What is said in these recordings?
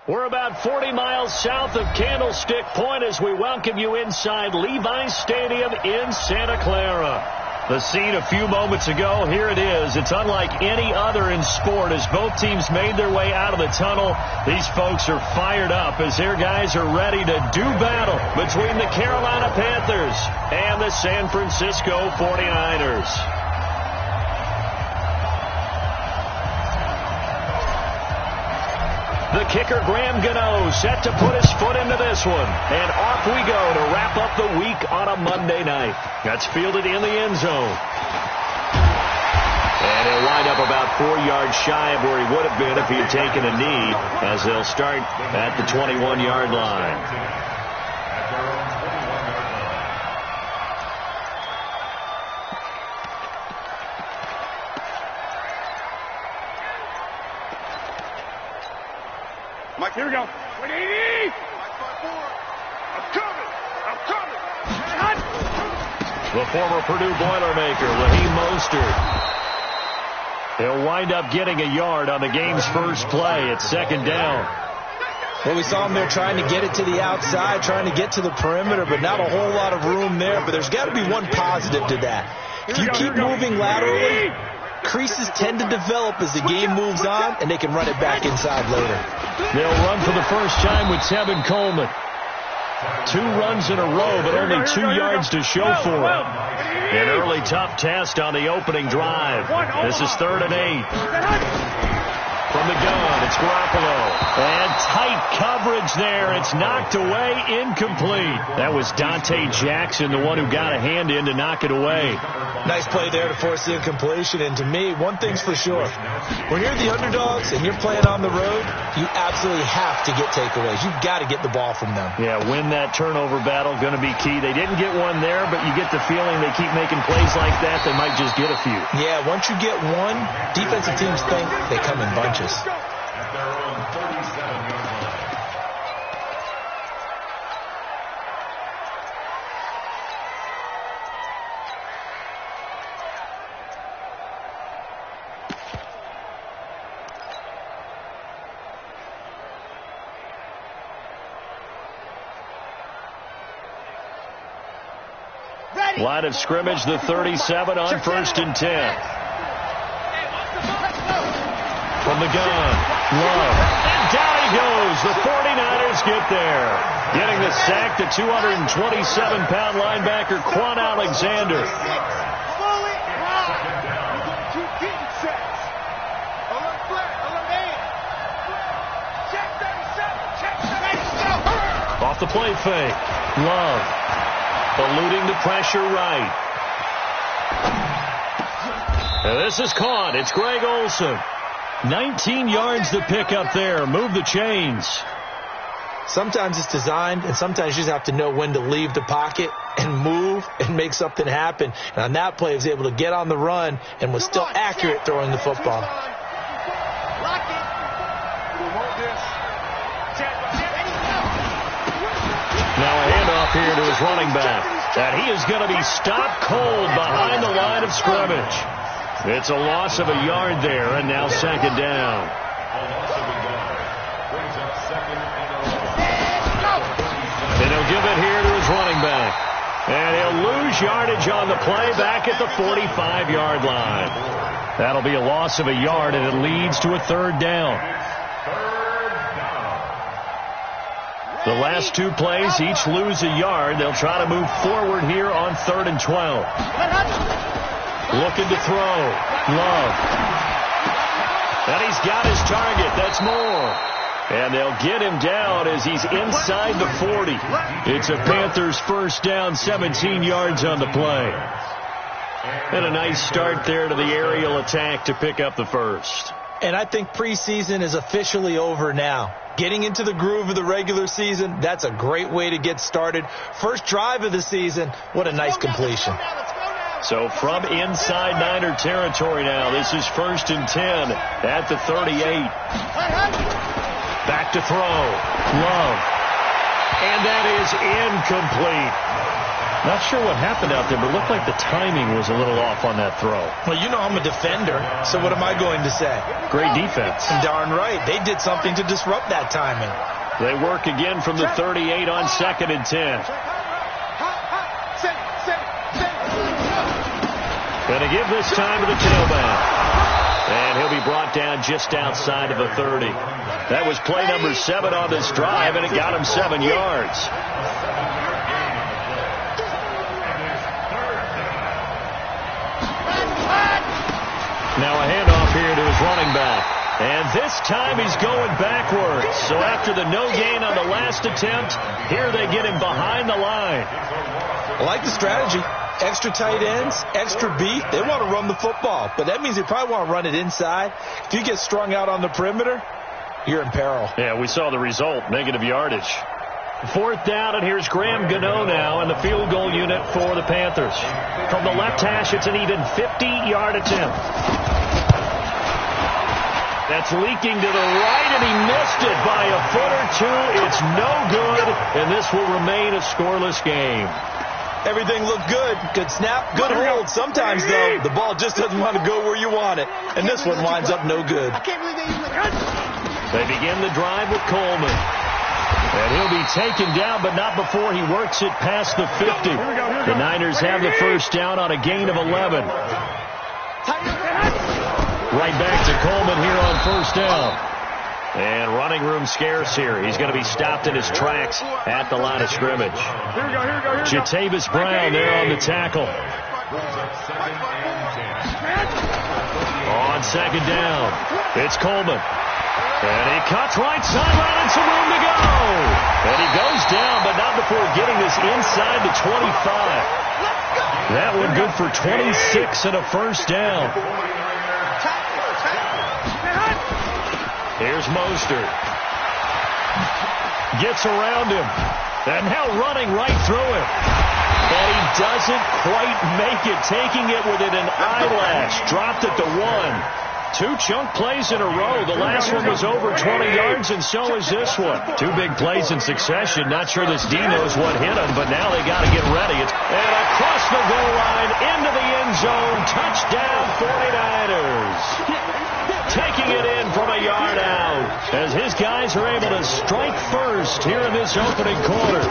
We're about 40 miles south of Candlestick Point as we welcome you inside Levi's Stadium in Santa Clara. The scene a few moments ago, here it is. It's unlike any other in sport as both teams made their way out of the tunnel. These folks are fired up as their guys are ready to do battle between the Carolina Panthers and the San Francisco 49ers. The kicker, Graham Gano, set to put his foot into this one. And off we go to wrap up the week on a Monday night. That's fielded in the end zone. And he'll wind up about 4 yards shy of where he would have been if he had taken a knee, as they'll start at the 21-yard line. Mike, here we go. 180. I'm coming. The former Purdue Boilermaker, Raheem Mostert. He'll wind up getting a yard on the game's first play. It's second down. Well, we saw him there trying to get it to the outside, trying to get to the perimeter, but not a whole lot of room there. But there's got to be one positive to that. If you keep moving laterally, creases tend to develop as the game moves on, and they can run it back inside later. They'll run for the first time with Tevin Coleman. 2 runs in a row, but only 2 yards to show for it. An early tough test on the opening drive. This is 3rd and 8. From the gun, it's Garoppolo. And tight coverage there. It's knocked away, incomplete. That was Dante Jackson, the one who got a hand in to knock it away. Nice play there to force the incompletion. And to me, one thing's for sure. When you're the underdogs and you're playing on the road, you absolutely have to get takeaways. You've got to get the ball from them. Yeah, win that turnover battle, going to be key. They didn't get one there, but you get the feeling they keep making plays like that, they might just get a few. Yeah, once you get one, defensive teams think they come in bunches. Line of scrimmage, the 37 on 1st and 10. From the gun, Love. And down he goes. The 49ers get there. Getting the sack, the 227-pound linebacker, Quan Alexander. Off the play fake. Love. Eluding the pressure right. And this is caught. It's Greg Olsen. 19 yards to pick up there. Move the chains. Sometimes it's designed, and sometimes you just have to know when to leave the pocket and move and make something happen. And on that play, he was able to get on the run and was still accurate throwing the football. Now a handoff here to his running back. And he is going to be stopped cold behind the line of scrimmage. It's a loss of a yard there, and now second down. And he'll give it here to his running back. And he'll lose yardage on the play back at the 45-yard line. That'll be a loss of a yard, and it leads to a 3rd down. The last 2 plays each lose a yard. They'll try to move forward here on 3rd and 12. Looking to throw. Love. And he's got his target. That's more. And they'll get him down as he's inside the 40. It's a Panthers first down, 17 yards on the play. And a nice start there to the aerial attack to pick up the first. And I think preseason is officially over now. Getting into the groove of the regular season, that's a great way to get started. First drive of the season, what a nice completion. So from inside Niner territory now, this is 1st and 10 at the 38. Back to throw. Love. And that is incomplete. Not sure what happened out there, but it looked like the timing was a little off on that throw. Well, you know I'm a defender, so what am I going to say? Great defense. Darn right. They did something to disrupt that timing. They work again from the 38 on 2nd and 10. Going to give this time to the tailback. And he'll be brought down just outside of the 30. That was play number 7 on this drive, and it got him 7 yards. Now a handoff here to his running back. And this time he's going backwards. So after the no gain on the last attempt, here they get him behind the line. I like the strategy. Extra tight ends, extra beef. They want to run the football, but that means they probably want to run it inside. If you get strung out on the perimeter, you're in peril. Yeah, we saw the result, negative yardage. 4th down, and here's Graham Gano now in the field goal unit for the Panthers. From the left hash, it's an even 50-yard attempt. That's leaking to the right, and he missed it by a foot or two. It's no good, and this will remain a scoreless game. Everything looked good. Good snap, good hold. Sometimes, though, the ball just doesn't want to go where you want it, and this one winds up no good. They begin the drive with Coleman. And he'll be taken down, but not before he works it past the 50. The Niners have the first down on a gain of 11. Right back to Coleman here on first down. And running room scarce here. He's going to be stopped in his tracks at the line of scrimmage. Jatavis Brown there on the tackle. On 2nd down, it's Coleman. And he cuts right sideline and some room to go. And he goes down, but not before getting this inside the 25. That one good for 26 and a first down. Here's Mostert. Gets around him. And now running right through him. But he doesn't quite make it, taking it within an eyelash. Dropped at the 1. 2 chunk plays in a row. The last one was over 20 yards, and so is this one. 2 big plays in succession. Not sure this D knows what hit him, but now they got to get ready. And across the goal line, into the end zone. Touchdown, 49ers. Taking it in from a yard out, as his guys are able to strike first here in this opening quarter.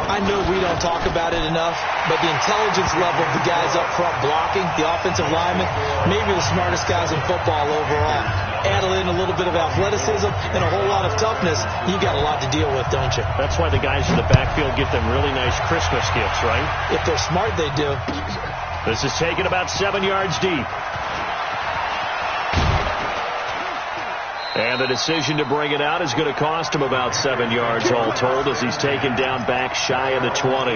I know we don't talk about it enough, but the intelligence level of the guys up front blocking, the offensive linemen, maybe the smartest guys in football overall. Add in a little bit of athleticism and a whole lot of toughness, you got a lot to deal with, don't you? That's why the guys in the backfield get them really nice Christmas gifts, right? If they're smart, they do. This is taken about 7 yards deep. And the decision to bring it out is going to cost him about 7 yards all told, as he's taken down back shy of the 20.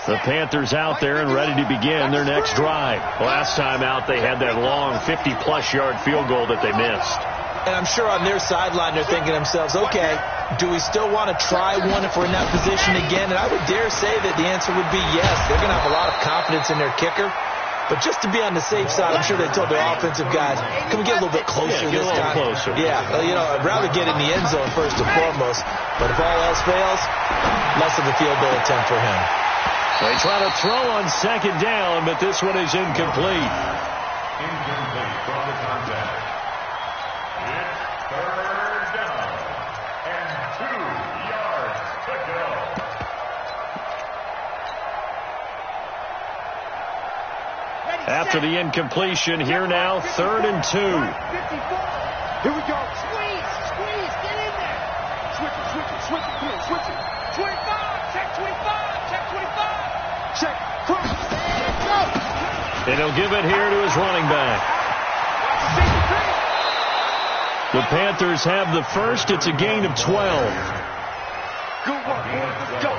The Panthers out there and ready to begin their next drive. Last time out, they had that long 50-plus yard field goal that they missed. And I'm sure on their sideline they're thinking to themselves, okay, do we still want to try one if we're in that position again? And I would dare say that the answer would be yes. They're going to have a lot of confidence in their kicker. But just to be on the safe side, I'm sure they told their offensive guys, can we get a little bit closer this time? Closer. Yeah, well, I'd rather get in the end zone first and foremost. But if all else fails, less of a field goal attempt for him. They try to throw on 2nd down, but this one is incomplete. Incomplete from the contact. It's 3rd down and 2 yards to go. After the incompletion, here now, 3rd and 2. Here we go. Squeeze, get in there. Switch it. 25, check 25, check 25. Check, cross. And he'll give it here to his running back. The Panthers have the first. It's a gain of 12. Good work, boys. Let's go.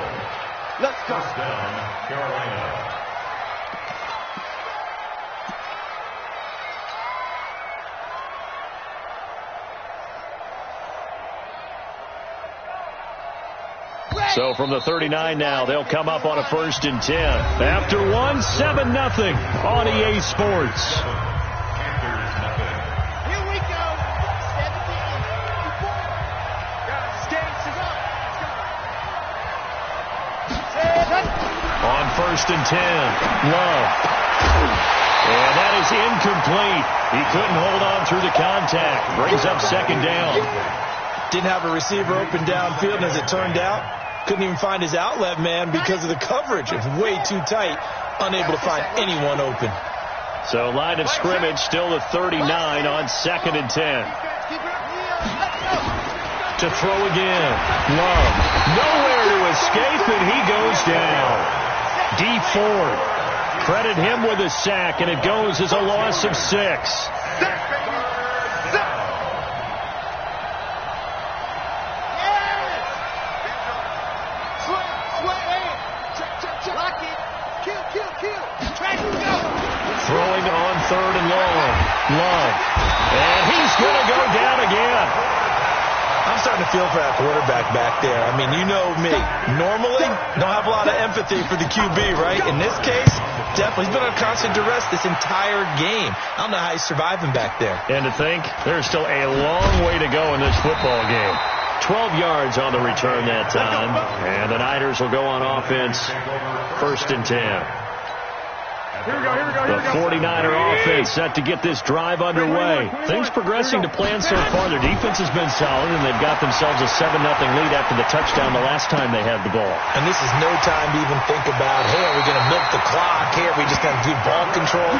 Let's go. First down, Carolina. So from the 39 now, they'll come up on a 1st and 10. After one, 7-0 on EA Sports. Here we go. 17. On 1st and 10, Love. And that is incomplete. He couldn't hold on through the contact. Brings up 2nd down. Didn't have a receiver open downfield, and as it turned out, couldn't even find his outlet man because of the coverage. It's way too tight, unable to find anyone open. So line of scrimmage still the 39 on 2nd and 10. To throw again. Love. Nowhere to escape, and he goes down. D. Ford. Credit him with a sack, and it goes as a loss of 6. Throwing on 3rd and long. Love. And he's going to go down again. I'm starting to feel for that quarterback back there. I mean, you know me. Normally, don't have a lot of empathy for the QB, right? In this case, definitely. He's been under constant duress this entire game. I don't know how he's surviving back there. And to think, there's still a long way to go in this football game. 12 yards on the return that time. And the Niners will go on offense, 1st and 10. The 49er offense set to get this drive underway. Things progressing to plan so far. Their defense has been solid, and they've got themselves a 7-0 lead after the touchdown the last time they had the ball. And this is no time to even think about, hey, are we going to milk the clock? Hey, are we just going to do ball control?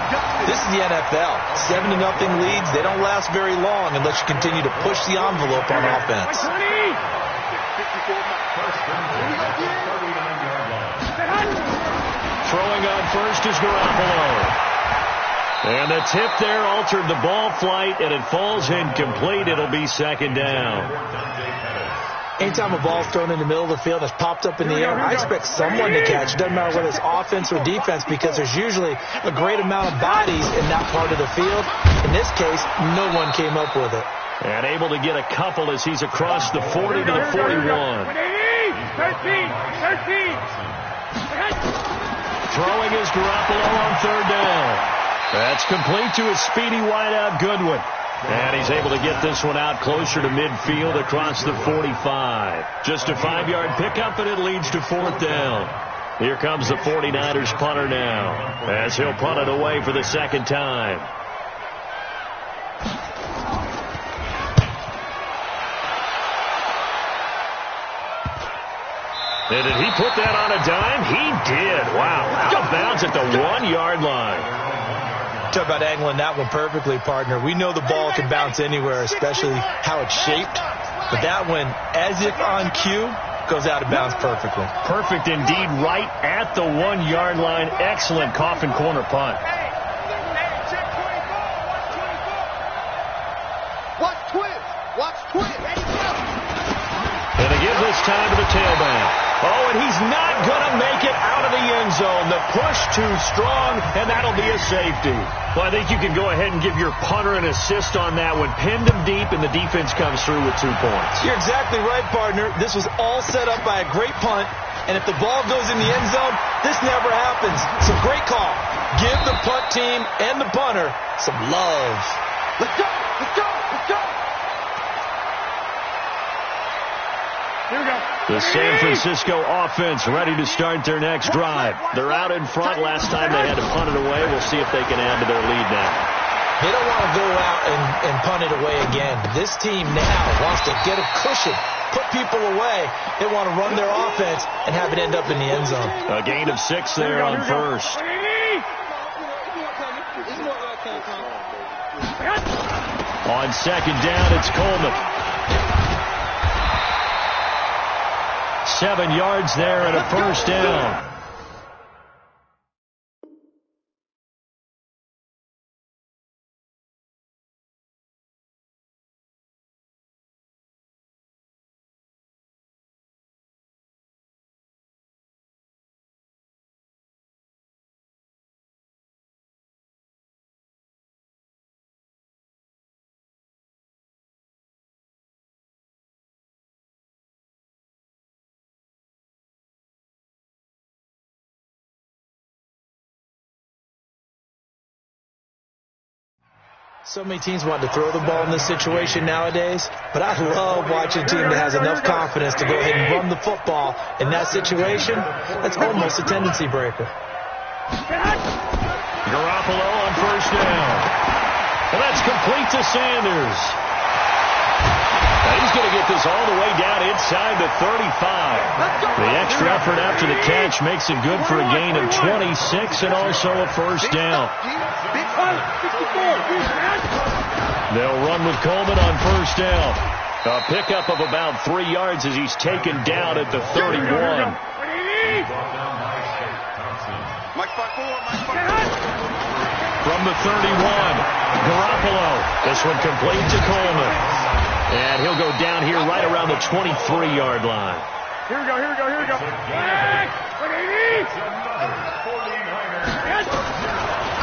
This is the NFL. 7-0 leads, they don't last very long unless you continue to push the envelope on offense. Throwing on 1st is Garoppolo. And the tip there altered the ball flight, and it falls incomplete. It'll be 2nd down. Anytime a ball's thrown in the middle of the field that's popped up in the air, I expect someone to catch. It doesn't matter whether it's offense or defense, because there's usually a great amount of bodies in that part of the field. In this case, no one came up with it. And able to get a couple as he's across the 40 to the 41. 13. Throwing is Garoppolo on 3rd down. That's complete to his speedy wideout Goodwin. And he's able to get this one out closer to midfield across the 45. Just a 5-yard pickup, and it leads to 4th down. Here comes the 49ers punter now, as he'll punt it away for the 2nd time. And did he put that on a dime? He did. Wow. Out of bounds at the 1-yard line. Talk about angling that one perfectly, partner. We know the ball can bounce anywhere, especially how it's shaped. But that one, as if on cue, goes out of bounds perfectly. Perfect indeed, right at the 1-yard line. Excellent coffin corner punt. Watch twist. And they give this time to the tailback. Oh, and he's not going to make it out of the end zone. The push too strong, and that'll be a safety. Well, I think you can go ahead and give your punter an assist on that one. Pinned him deep, and the defense comes through with 2 points. You're exactly right, partner. This was all set up by a great punt, and if the ball goes in the end zone, this never happens. So great call. Give the punt team and the punter some love. Let's go. Here we go. The San Francisco offense ready to start their next drive. They're out in front. Last time they had to punt it away. We'll see if they can add to their lead now. They don't want to go out and punt it away again. This team now wants to get a cushion, put people away. They want to run their offense and have it end up in the end zone. A gain of 6 there on 1st. On 2nd down, it's Coleman. 7 yards there and a 1st down. So many teams want to throw the ball in this situation nowadays, but I love watching a team that has enough confidence to go ahead and run the football. In that situation, that's almost a tendency breaker. Garoppolo on first down. And that's complete to Sanders. Now he's going to get this all the way down inside the 35. The extra effort after the catch makes it good for a gain of 26 and also a first down. They'll run with Coleman on first down. A pickup of about 3 yards as he's taken down at the 31. From the 31, Garoppolo. This one complete to Coleman. And he'll go down here right around the 23-yard line. Here we go.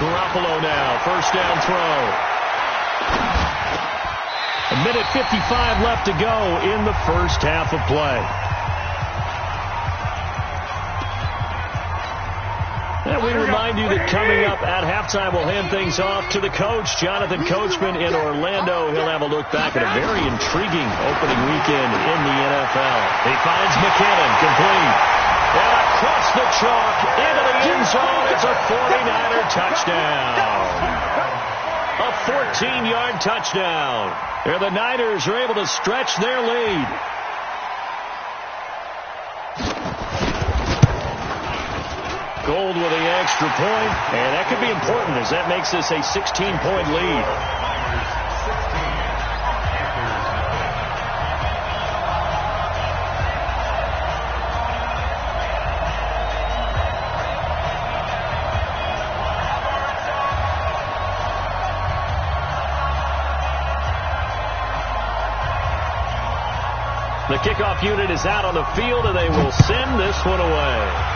Garoppolo now, first down throw. 1:55 left to go in the first half of play. And we remind you that coming up at halftime, we'll hand things off to the coach, Jonathan Coachman in Orlando. He'll have a look back at a very intriguing opening weekend in the NFL. He finds McKinnon, complete. And across the chalk, into the end zone. It's a 49er touchdown. A 14-yard touchdown. There the Niners are able to stretch their lead. Gold with the extra point, and that could be important as that makes this a 16-point lead. The kickoff unit is out on the field, and they will send this one away.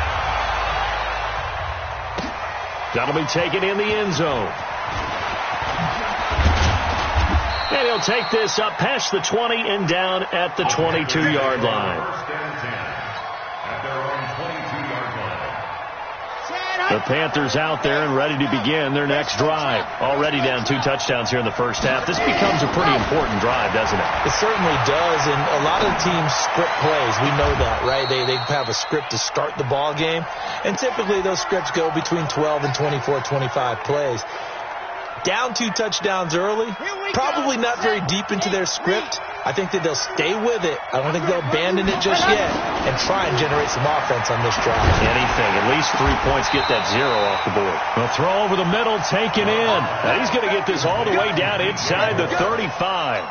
That'll be taken in the end zone. And he'll take this up past the 20 and down at the 22-yard line. The Panthers out there and ready to begin their next drive. Already down 2 touchdowns here in the first half. This becomes a pretty important drive, doesn't it? It certainly does, and a lot of the teams script plays. We know that, right? They have a script to start the ball game, and typically those scripts go between 12 and 24, 25 plays. Down 2 touchdowns early, probably not very deep into their script. I think that they'll stay with it. I don't think they'll abandon it just yet and try and generate some offense on this drive. Anything. At least 3 points, get that 0 off the board. A throw over the middle, taken in. Now he's going to get this all the way down inside the 35.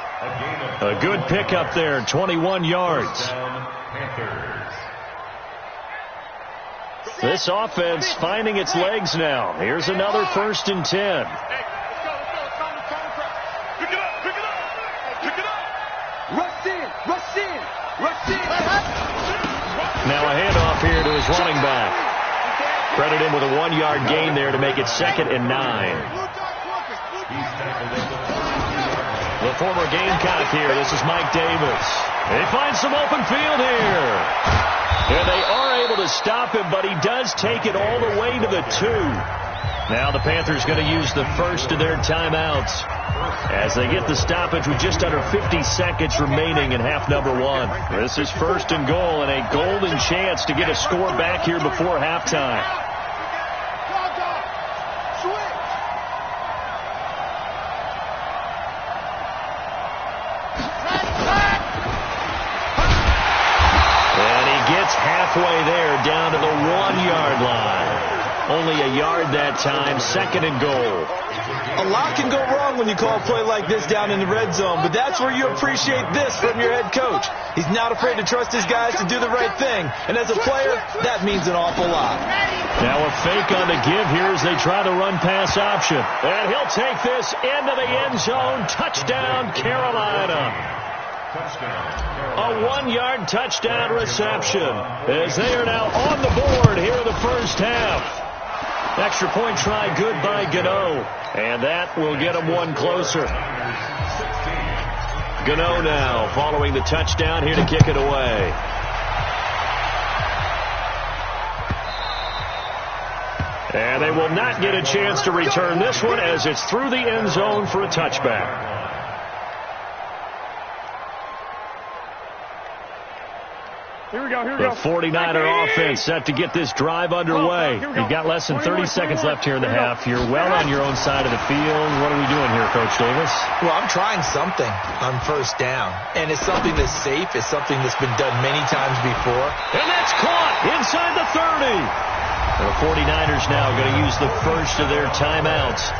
A good pickup there, 21 yards. This offense finding its legs now. Here's another 1st and 10. Now a handoff here to his running back. Credit him with a 1-yard gain there to make it 2nd and 9. The former Gamecock here. This is Mike Davis. He finds some open field here. And they are able to stop him, but he does take it all the way to the 2. Now the Panthers going to use the first of their timeouts as they get the stoppage with just under 50 seconds remaining in half number 1. This is 1st and goal and a golden chance to get a score back here before halftime. And he gets halfway there down to the 1-yard line. Only a yard that time, 2nd and goal. A lot can go wrong when you call a play like this down in the red zone, but that's where you appreciate this from your head coach. He's not afraid to trust his guys to do the right thing, and as a player, that means an awful lot. Now a fake on the give here as they try the run-pass option. And he'll take this into the end zone. Touchdown, Carolina. A 1-yard touchdown reception as they are now on the board here in the first half. Extra point try good by Gano, and that will get him one closer. Gano now following the touchdown here to kick it away. And they will not get a chance to return this one as it's through the end zone for a touchback. Here we go, here we The go. 49er offense set to get this drive underway. You've got less than 30 seconds left here in the half. You're well on your own side of the field. What are we doing here, Coach Davis? Well, I'm trying something on first down, and it's something that's safe. It's something that's been done many times before. And that's caught inside the 30. The 49ers now going to use the first of their timeouts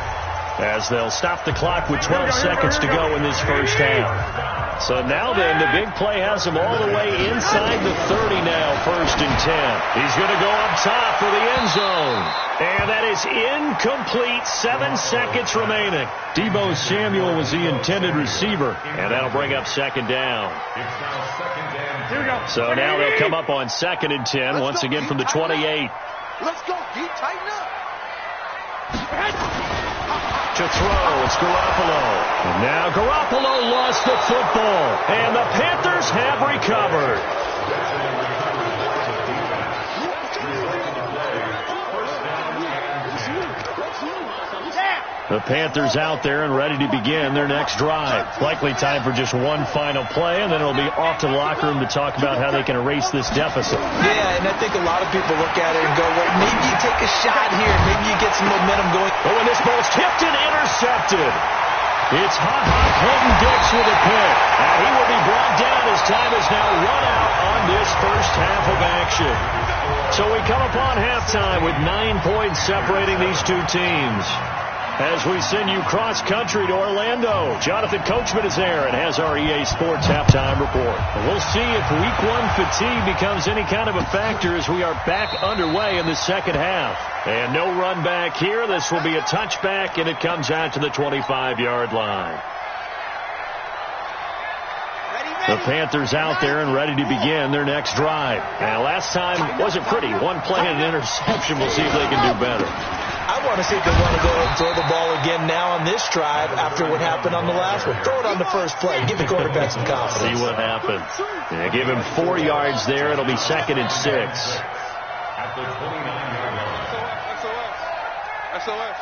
as they'll stop the clock with 12 seconds to go in this first half. So now then, the big play has him all the way inside the 30 now, 1st and 10. He's going to go up top for the end zone. And that is incomplete, 7 seconds remaining. Deebo Samuel was the intended receiver, and that'll bring up 2nd down. Here we go. So now they'll come up on 2nd and 10, once again from the 28. Let's go, D. Tighten up. To throw, it's Garoppolo. And now Garoppolo lost the football. And the Panthers have recovered. The Panthers out there and ready to begin their next drive. Likely time for just one final play, and then it'll be off to the locker room to talk about how they can erase this deficit. Yeah, and I think a lot of people look at it and go, well, maybe you take a shot here. Maybe you get some momentum going. Oh, and this ball's tipped and intercepted. It's Clinton Dix with a pick. And he will be brought down as time is now run out on this first half of action. So we come upon halftime with 9 points separating these two teams. As we send you cross-country to Orlando, Jonathan Coachman is there and has our EA Sports halftime report. And we'll see if Week 1 fatigue becomes any kind of a factor as we are back underway in the second half. And no run back here. This will be a touchback, and it comes out to the 25-yard line. The Panthers out there and ready to begin their next drive. And last time wasn't pretty. One play and an interception. We'll see if they can do better. I want to see if they want to go and throw the ball again now on this drive after what happened on the last one. Throw it on the first play. Give the quarterback some confidence. See what happens. Yeah, give him 4 yards there. It'll be 2nd and 6. At the 29-yard line. SOS.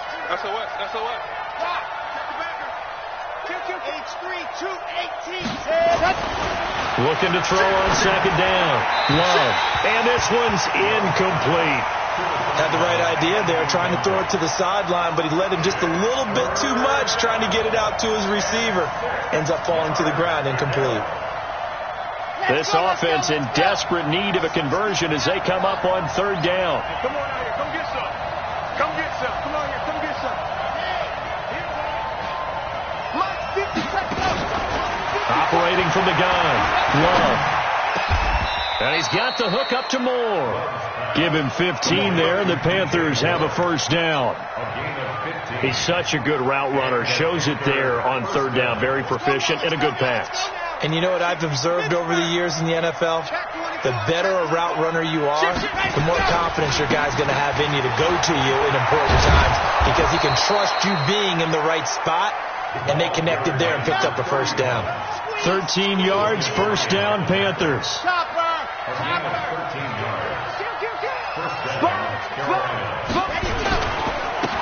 Looking to throw on 2nd down. Love. And this one's incomplete. Had the right idea there, trying to throw it to the sideline, but he led him just a little bit too much, trying to get it out to his receiver. Ends up falling to the ground, incomplete. This offense in desperate need of a conversion as they come up on 3rd down. Come on out here. Come get some. Come get some. Come on here. Come get some. Mike, 50 seconds. Operating from the gun. Love. And he's got the hook up to Moore. Give him 15 there, and the Panthers have a first down. He's such a good route runner. Shows it there on 3rd down. Very proficient and a good pass. And you know what I've observed over the years in the NFL? The better a route runner you are, the more confidence your guy's going to have in you to go to you in important times because he can trust you being in the right spot, and they connected there and picked up a first down. 13 yards, first down, Panthers.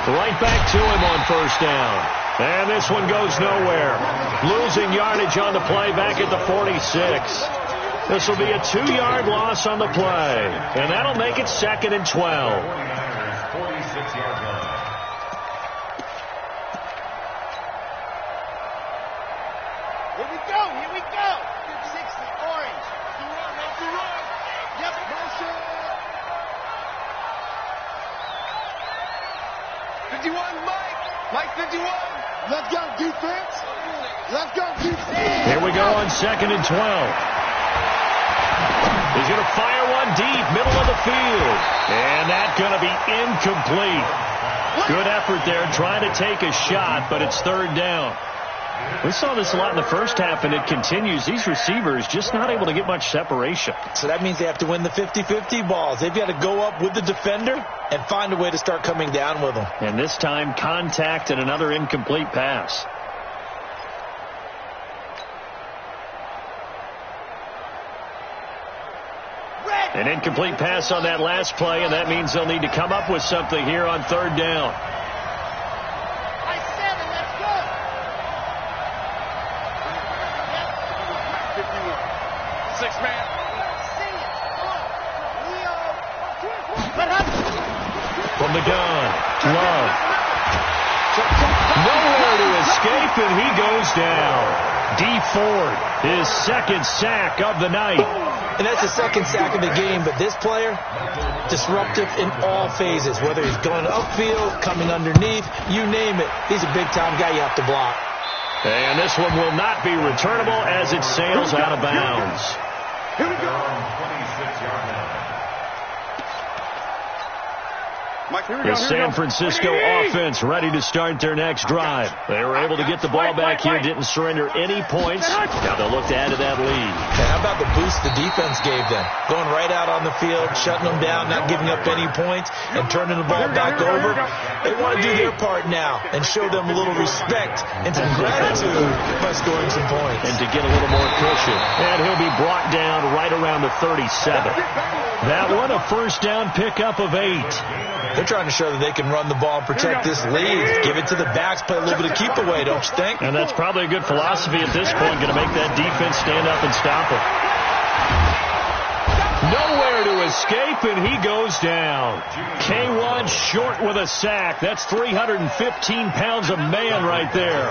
Right back to him on first down. And this one goes nowhere. Losing yardage on the play back at the 46. This will be a 2-yard loss on the play. And that'll make it 2nd and 12. 46-yard line. Here we go. 60, orange. Off the run. Yep, motion. 51, Mike 51. Let's go, defense. Here we go on 2nd and 12. He's going to fire one deep, middle of the field. And that's going to be incomplete. Good effort there, trying to take a shot, but it's 3rd down. We saw this a lot in the first half, and it continues. These receivers just not able to get much separation. So that means they have to win the 50-50 balls. They've got to go up with the defender and find a way to start coming down with them. And this time, contact and another incomplete pass. Red An incomplete pass on that last play, and that means they'll need to come up with something here on third down. From the gun, Love. Nowhere to escape, and he goes down. D. Ford, his second sack of the night. And that's the second sack of the game, but this player, disruptive in all phases, whether he's going upfield, coming underneath, you name it. He's a big-time guy you have to block. And this one will not be returnable as it sails out of bounds. Here we go. 26-yard line. The San Francisco offense ready to start their next drive. They were able to get the ball back here, didn't surrender any points. Now they'll look to add to that lead. And how about the boost the defense gave them? Going right out on the field, shutting them down, not giving up any points, and turning the ball back over. They want to do their part now and show them a little respect and some gratitude by scoring some points. And to get a little more cushion. And he'll be brought down right around the 37. That one a first down pickup of 8. They're trying to show that they can run the ball and protect this lead. Give it to the backs, play a little bit of keep away, don't you think? And that's probably a good philosophy at this point, going to make that defense stand up and stop it. Nowhere to escape, and he goes down. K1 short with a sack. That's 315 pounds of man right there.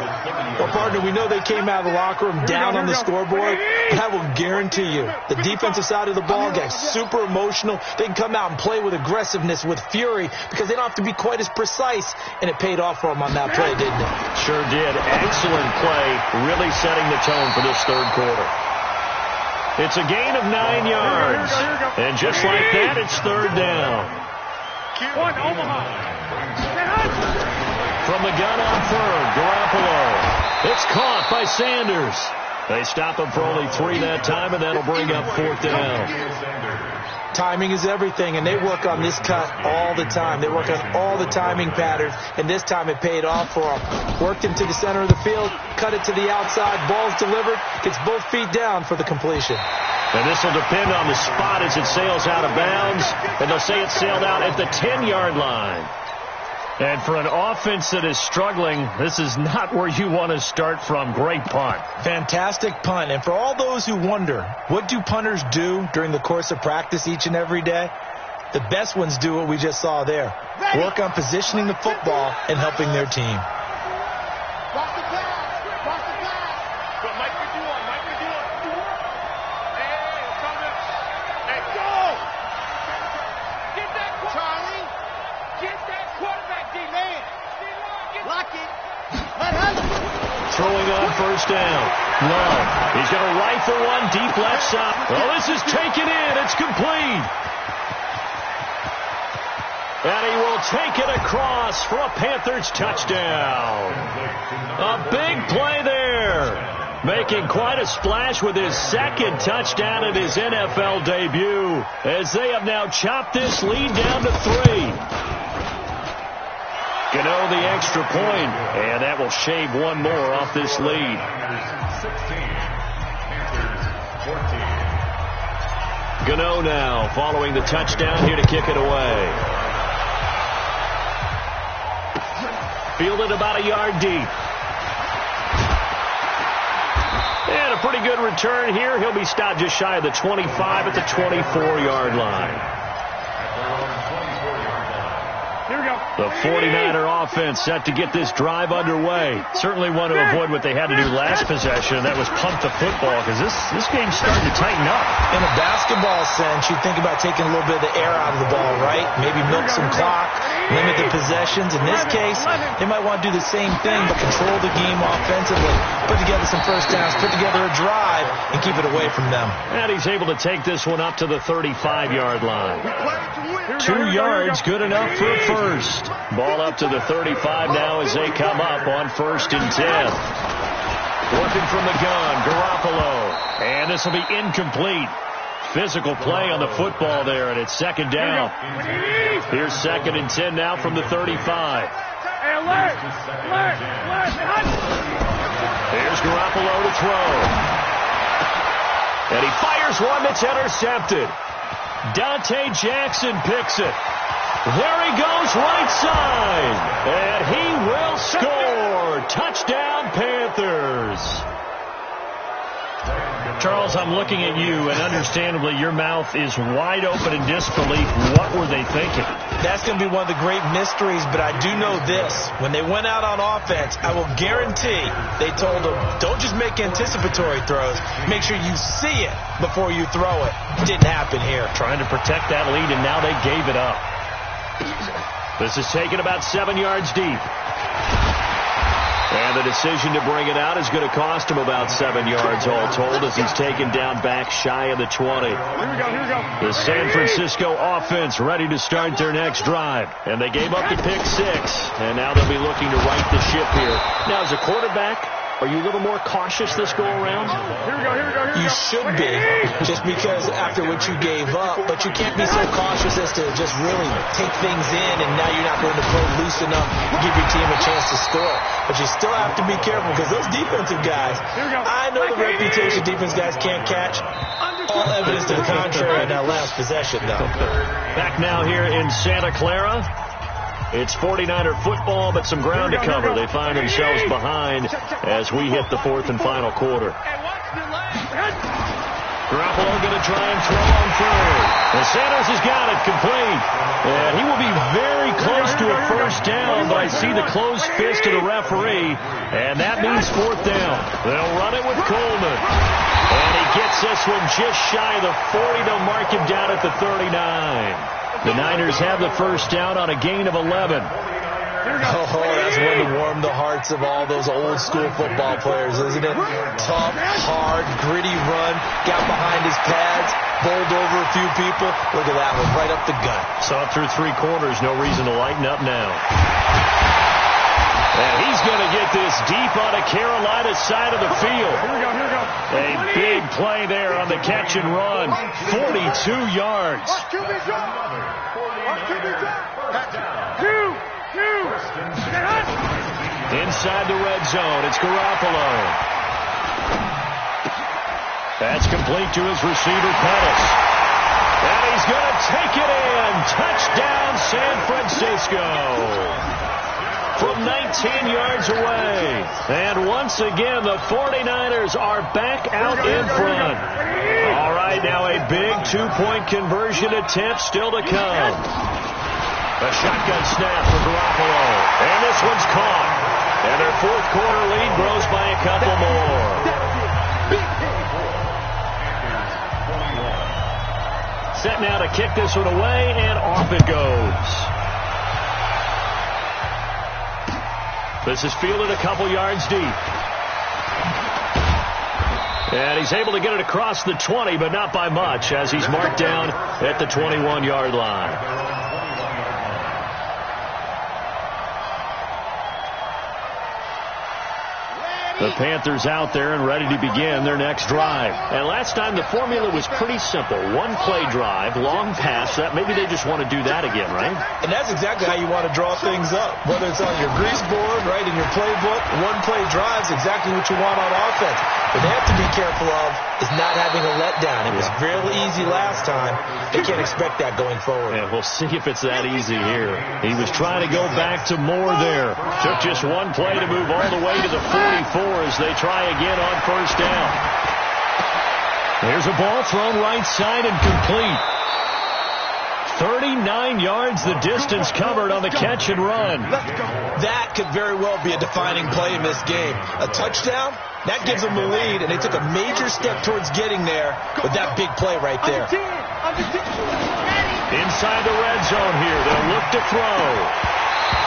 Well, partner, we know they came out of the locker room down on the scoreboard, but I will guarantee you, the defensive side of the ball got super emotional. They can come out and play with aggressiveness, with fury, because they don't have to be quite as precise, and it paid off for them on that play, didn't it? Sure did. Excellent play, really setting the tone for this third quarter. It's a gain of 9 yards. And just like that, it's third down. From the gun on third, Garoppolo. It's caught by Sanders. They stop him for only 3 that time, and that'll bring up fourth down. Timing is everything, and they work on this cut all the time. They work on all the timing patterns, and this time it paid off for them. Worked him to the center of the field, cut it to the outside, ball's delivered, gets both feet down for the completion. And this will depend on the spot as it sails out of bounds, and they'll say it sailed out at the 10-yard line. And for an offense that is struggling, this is not where you want to start from. Great punt. Fantastic punt. And for all those who wonder, what do punters do during the course of practice each and every day? The best ones do what we just saw there. Work on positioning the football and helping their team. Throwing on first down. Love. He's going to rifle one deep left side. Oh, this is taken in. It's complete. And he will take it across for a Panthers touchdown. A big play there. Making quite a splash with his second touchdown in his NFL debut, as they have now chopped this lead down to 3. Gano the extra point, and that will shave one more off this lead. 16, Gano now following the touchdown here to kick it away. Fielded about a yard deep. And a pretty good return here. He'll be stopped just shy of the 25 at the 24-yard line. The 49er offense set to get this drive underway. Certainly want to avoid what they had to do last possession, and that was punt the football, because this game's starting to tighten up. In a basketball sense, you think about taking a little bit of the air out of the ball, right? Maybe milk some clock, limit the possessions. In this case, they might want to do the same thing, but control the game offensively. Put together some first downs, put together a drive, and keep it away from them. And he's able to take this one up to the 35-yard line. 2 yards, good enough for a first. Ball up to the 35 now as they come up on 1st and 10. Working from the gun, Garoppolo. And this will be incomplete. Physical play on the football there, and it's second down. Here's 2nd and 10 now from the 35. Here's Garoppolo to throw. And he fires one that's intercepted. Dante Jackson picks it. There he goes, right side. And he will score. Touchdown, Panthers. Charles, I'm looking at you, and understandably, your mouth is wide open in disbelief. What were they thinking? That's going to be one of the great mysteries, but I do know this. When they went out on offense, I will guarantee they told them, don't just make anticipatory throws. Make sure you see it before you throw it. Didn't happen here. Trying to protect that lead, and now they gave it up. This is taken about 7 yards deep. And the decision to bring it out is going to cost him about 7 yards all told as he's taken down back shy of the 20. Here we go. The San Francisco offense ready to start their next drive. And they gave up the pick 6. And now they'll be looking to right the ship here. Now, as a quarterback, are you a little more cautious this go around? Here we go. You should be, just because after what you gave up, but you can't be so cautious as to just really take things in, and now you're not going to play loose enough to give your team a chance to score. But you still have to be careful because those defensive guys, I know the reputation defense guys can't catch. All evidence to the contrary in that last possession, though. Back now here in Santa Clara. It's 49er football, but some ground to cover. They find themselves behind as we hit the 4th and final quarter. Garoppolo going to try and throw on 3rd. And Sanders has got it complete. And he will be very close to a first down, but I see the closed fist of the referee, and that means 4th down. They'll run it with Coleman. And he gets this one just shy of the 40. They'll mark him down at the 39. The Niners have the first down on a gain of 11. Oh, that's one to warm the hearts of all those old school football players, isn't it? Tough, hard, gritty run, got behind his pads, bowled over a few people. Look at that one, right up the gut. Saw it through 3 quarters, no reason to lighten up now. And he's going to get this deep on the Carolina side of the field. Here we go. A big play there on the catch and run. 42 yards. Inside the red zone, it's Garoppolo. That's complete to his receiver, Pettis. And he's going to take it in. Touchdown, San Francisco. From 19 yards away. And once again, the 49ers are back out in front. All right, now a big 2-point conversion attempt still to come. A shotgun snap for Garoppolo. And this one's caught. And their 4th quarter lead grows by a couple more. Set now to kick this one away, and off it goes. This is fielded a couple yards deep. And he's able to get it across the 20, but not by much, as he's marked down at the 21-yard line. The Panthers out there and ready to begin their next drive. And last time the formula was pretty simple. 1-play drive, long pass. Maybe they just want to do that again, right? And that's exactly how you want to draw things up. Whether it's on your grease board, right, in your playbook, 1-play drive's exactly what you want on offense. What they have to be careful of is not having a letdown. It was really easy last time. They can't expect that going forward. And we'll see if it's that easy here. He was trying to go back to more there. Took just 1 play to move all the way to the 44 as they try again on first down. There's a ball thrown right side and complete. 39 yards the distance covered on the catch and run. That could very well be a defining play in this game. A touchdown, that gives them the lead, and they took a major step towards getting there with that big play right there. Inside the red zone here, they'll look to throw.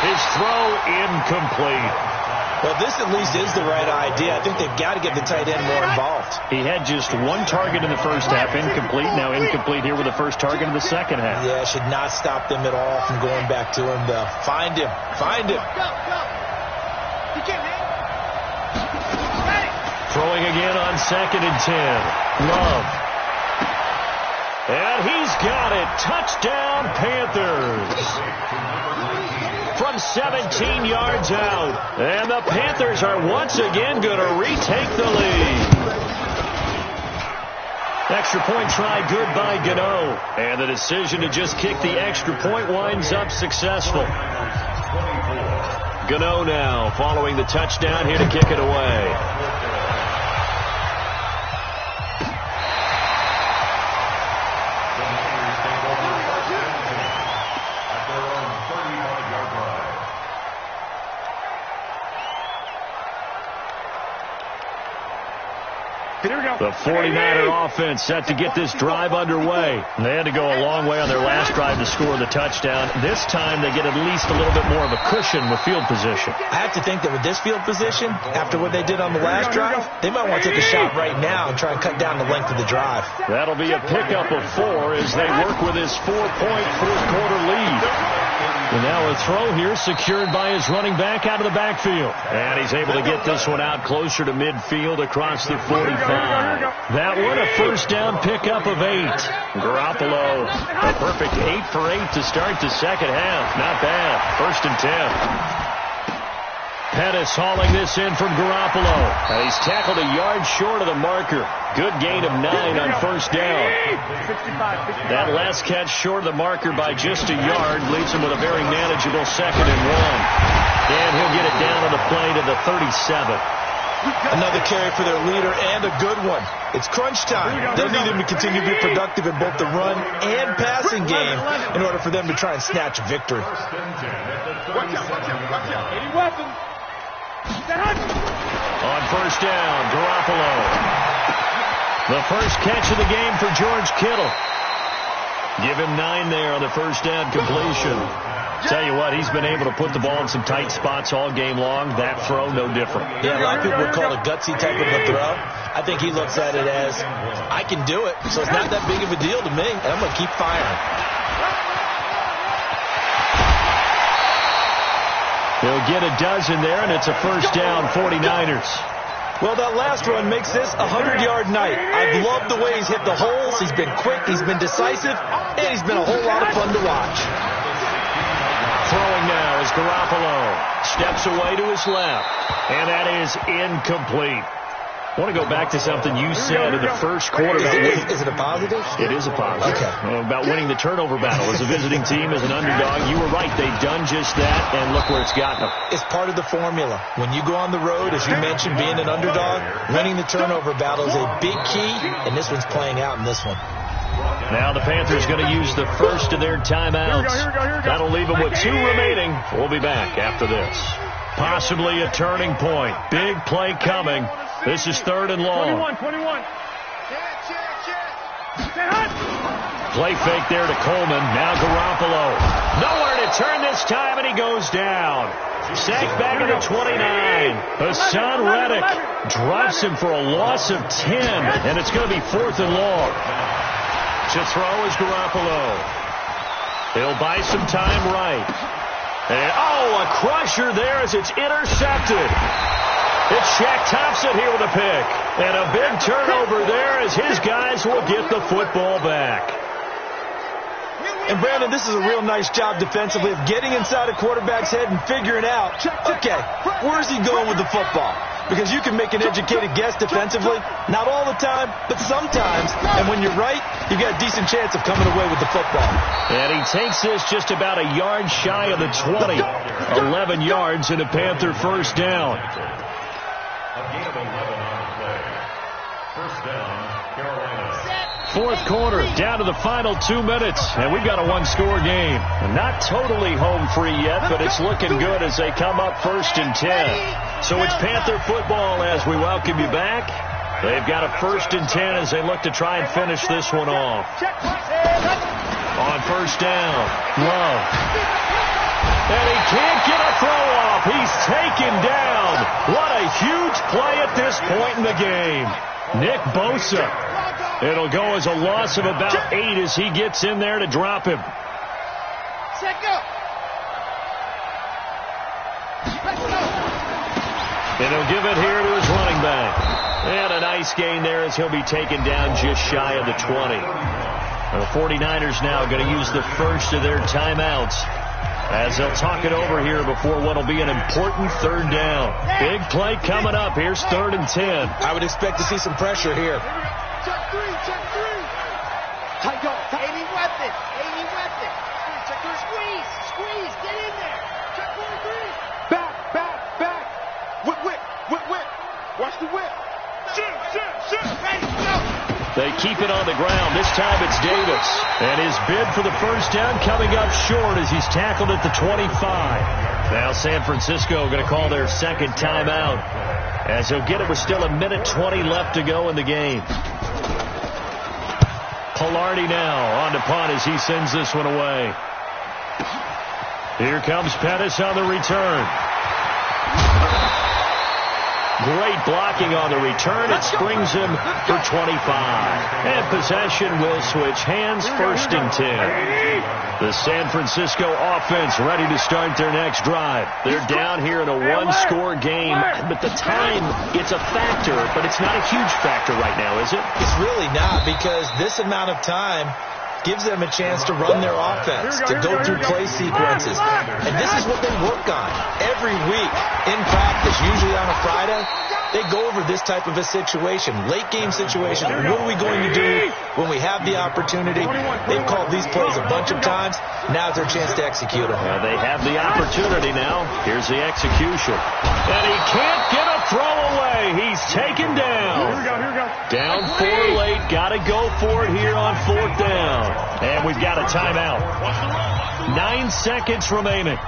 His throw incomplete. Well, this at least is the right idea. I think they've got to get the tight end more involved. He had just 1 target in the first half, incomplete. Now incomplete here with the first target in the second half. Yeah, should not stop them at all from going back to him, though. Find him. Find him. Throwing again on 2nd and 10. Love. And he's got it. Touchdown, Panthers. From 17 yards out. And the Panthers are once again going to retake the lead. Extra point try good by Gano. And the decision to just kick the extra point winds up successful. Gano now following the touchdown here to kick it away. The 49er offense set to get this drive underway. They had to go a long way on their last drive to score the touchdown. This time they get at least a little bit more of a cushion with field position. I have to think that with this field position, after what they did on the last drive, they might want to take a shot right now and try and cut down the length of the drive. That'll be a pickup of 4 as they work with his 4-point fourth-quarter lead. And now a throw here secured by his running back out of the backfield. And he's able to get this one out closer to midfield across the 45. That one a first down pickup of 8. Garoppolo, a perfect 8 for 8 to start the second half. Not bad. 1st and 10. Pettis hauling this in from Garoppolo. And he's tackled a yard short of the marker. Good gain of 9 on first down. That last catch short of the marker by just a yard leaves him with a very manageable 2nd and 1. And he'll get it down on the play to the 37. Another carry for their leader and a good one. It's crunch time. They need him to continue to be productive in both the run and passing game in order for them to try and snatch a victory. Watch out. Any weapon. On first down, Garoppolo. The first catch of the game for George Kittle. Give him 9 there on the first down completion. Tell you what, he's been able to put the ball in some tight spots all game long. That throw, no different. Yeah, a lot of people would call it a gutsy type of a throw. I think he looks at it as, I can do it, so it's not that big of a deal to me, and I'm going to keep firing. He'll get a dozen there, and it's a first down, 49ers. Well, that last run makes this a 100-yard night. I've loved the way he's hit the holes. He's been quick, he's been decisive, and he's been a whole lot of fun to watch. Throwing now is Garoppolo. Steps away to his left, and that is incomplete. I want to go back to something you said in the first quarter. Is it a positive? It is a positive. Okay. About winning the turnover battle as a visiting team, as an underdog. You were right. They've done just that, and look where it's gotten them. It's part of the formula. When you go on the road, as you mentioned, being an underdog, winning the turnover battle is a big key, and this one's playing out in this one. Now the Panthers going to use the first of their timeouts. Here we go. That'll leave them with 2 remaining. We'll be back after this. Possibly a turning point. Big play coming. This is 3rd and long. 21. Play fake there to Coleman. Now Garoppolo. Nowhere to turn this time, and he goes down. Sacked back at the 29. Hassan Reddick drops him for a loss of 10, and it's going to be 4th and long. To throw is Garoppolo. He'll buy some time right. And, a crusher there as it's intercepted. It's Shaq Thompson here with a pick. And a big turnover there as his guys will get the football back. And, Brandon, this is a real nice job defensively of getting inside a quarterback's head and figuring out, okay, where's he going with the football? Because you can make an educated guess defensively. Not all the time, but sometimes. And when you're right, you've got a decent chance of coming away with the football. And he takes this just about a yard shy of the 20. 11 yards and a Panther first down. Fourth quarter, down to the final 2 minutes, and we've got a 1-score game. Not totally home free yet, but it's looking good as they come up 1st and 10. So it's Panther football as we welcome you back. They've got a 1st and 10 as they look to try and finish this one off. On first down, Love. And he can't get a throw off. He's taken down. What a huge play at this point in the game. Nick Bosa. It'll go as a loss of about 8 as he gets in there to drop him. Set, go. Let's go. And he'll give it here to his running back. And a nice gain there as he'll be taken down just shy of the 20. And the 49ers now going to use the first of their timeouts as they'll talk it over here before what will be an important 3rd down. Big play coming up. Here's 3rd and 10. I would expect to see some pressure here. Check three. Tight go. Any weapon. Check three. Squeeze. Get in there. Check 43. Back. Whip. Watch the whip. Shoot. Ready, go. They keep it on the ground. This time it's Davis. And his bid for the first down coming up short as he's tackled at the 25. Now San Francisco going to call their second timeout as he'll get it with still 1:20 left to go in the game. Pilardi now on to punt as he sends this one away. Here comes Pettis on the return. Great blocking on the return. It springs him for 25. And possession will switch hands, 1st and 10. The San Francisco offense ready to start their next drive. They're down here in a one-score game, but the time, it's a factor, but it's not a huge factor right now, is it? It's really not, because this amount of time gives them a chance to run their offense, to go through play sequences. And this is what they work on every week in practice, usually on a Friday. They go over this type of a situation, late game situation. What are we going to do when we have the opportunity? They've called these plays a bunch of times. Now's their chance to execute them. Well, they have the opportunity now. Here's the execution. And he can't get a throw away. He's taken down. Here we go. Down 4 late. Got to go for it here on 4th down. And we've got a timeout. 9 seconds remaining.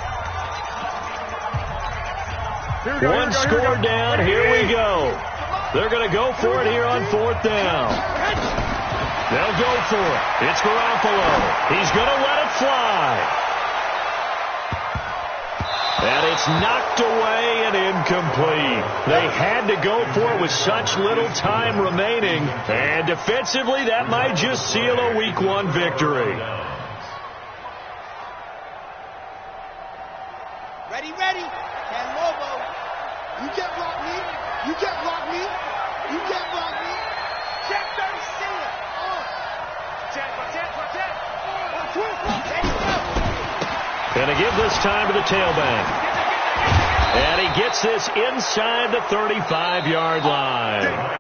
One score down. Here we go. They're going to go for it here on 4th down. They'll go for it. It's Garoppolo. He's going to let it fly. And it's knocked away and incomplete. They had to go for it with such little time remaining. And defensively, that might just seal a Week 1 victory. Ready. Can Lobo. You can't block me. Check 30, see it. Check. Going to give this time to the tailback. And he gets this inside the 35-yard line.